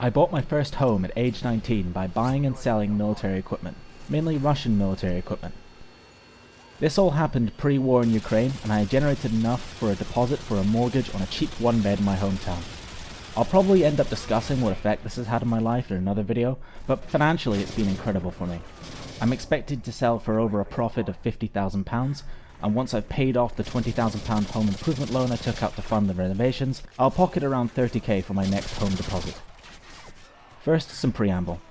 I bought my first home at age 19 by buying and selling military equipment, mainly Russian military equipment. This all happened pre-war in Ukraine, and I had generated enough for a deposit for a mortgage on a cheap one bed in my hometown. I'll probably end up discussing what effect this has had on my life in another video, but financially it's been incredible for me. I'm expected to sell for over a profit of £50,000, and once I've paid off the £20,000 home improvement loan I took out to fund the renovations, I'll pocket around 30k for my next home deposit. First, some preamble.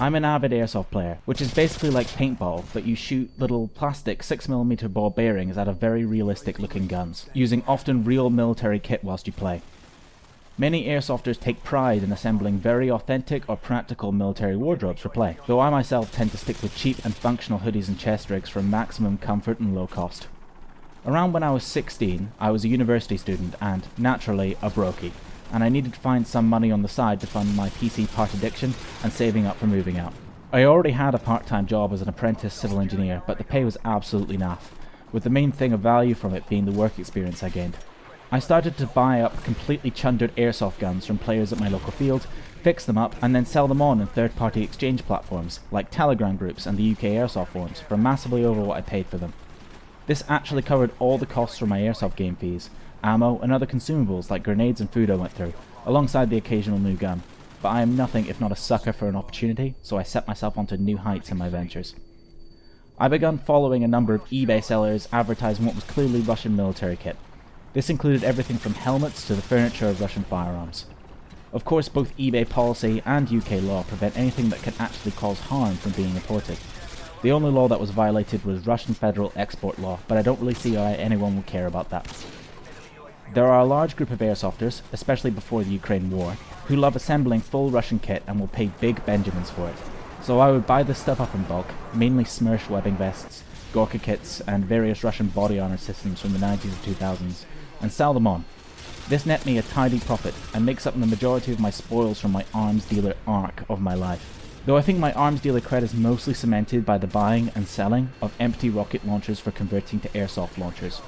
I'm an avid airsoft player, which is basically like paintball, but you shoot little plastic 6mm ball bearings out of very realistic looking guns, using often real military kit whilst you play. Many airsofters take pride in assembling very authentic or practical military wardrobes for play, though I myself tend to stick with cheap and functional hoodies and chest rigs for maximum comfort and low cost. Around when I was 16, I was a university student and, naturally, a brokey, and I needed to find some money on the side to fund my PC part addiction and saving up for moving out. I already had a part-time job as an apprentice civil engineer, but the pay was absolutely naff, with the main thing of value from it being the work experience I gained. I started to buy up completely chundered airsoft guns from players at my local field, fix them up, and then sell them on in third-party exchange platforms, like Telegram groups and the UK Airsoft forums, for massively over what I paid for them. This actually covered all the costs for my airsoft game fees, ammo, and other consumables like grenades and food I went through, alongside the occasional new gun. But I am nothing if not a sucker for an opportunity, so I set myself onto new heights in my ventures. I began following a number of eBay sellers advertising what was clearly Russian military kit. This included everything from helmets to the furniture of Russian firearms. Of course, both eBay policy and UK law prevent anything that can actually cause harm from being imported. The only law that was violated was Russian federal export law, but I don't really see why anyone would care about that. There are a large group of airsofters, especially before the Ukraine war, who love assembling full Russian kit and will pay big Benjamins for it. So I would buy this stuff up in bulk, mainly Smersh webbing vests, Gorka kits, and various Russian body armor systems from the 90s and 2000s, and sell them on. This net me a tidy profit, and makes up the majority of my spoils from my arms dealer arc of my life. Though I think my arms dealer cred is mostly cemented by the buying and selling of empty rocket launchers for converting to airsoft launchers.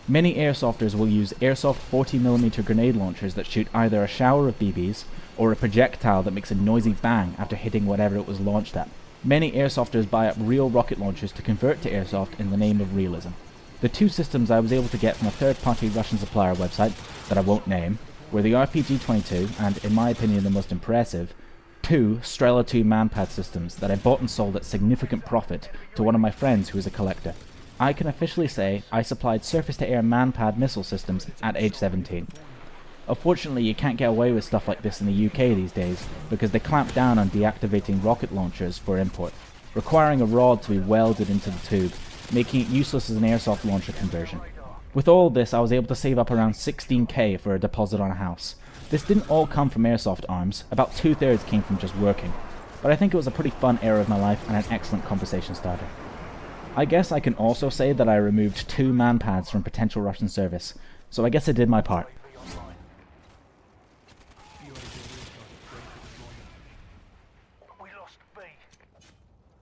Many airsofters will use airsoft 40mm grenade launchers that shoot either a shower of BBs or a projectile that makes a noisy bang after hitting whatever it was launched at. Many airsofters buy up real rocket launchers to convert to airsoft in the name of realism. The two systems I was able to get from a third-party Russian supplier website, that I won't name, were the RPG-22 and, in my opinion the most impressive, two Strela 2 manpad systems that I bought and sold at significant profit to one of my friends who is a collector. I can officially say I supplied surface-to-air manpad missile systems at age 17. Unfortunately, you can't get away with stuff like this in the UK these days because they clamp down on deactivating rocket launchers for import, requiring a rod to be welded into the tube, making it useless as an airsoft launcher conversion. With all this, I was able to save up around 16k for a deposit on a house. This didn't all come from airsoft arms, about 2/3 came from just working, but I think it was a pretty fun era of my life and an excellent conversation starter. I guess I can also say that I removed 2 manpads from potential Russian service, so I guess I did my part.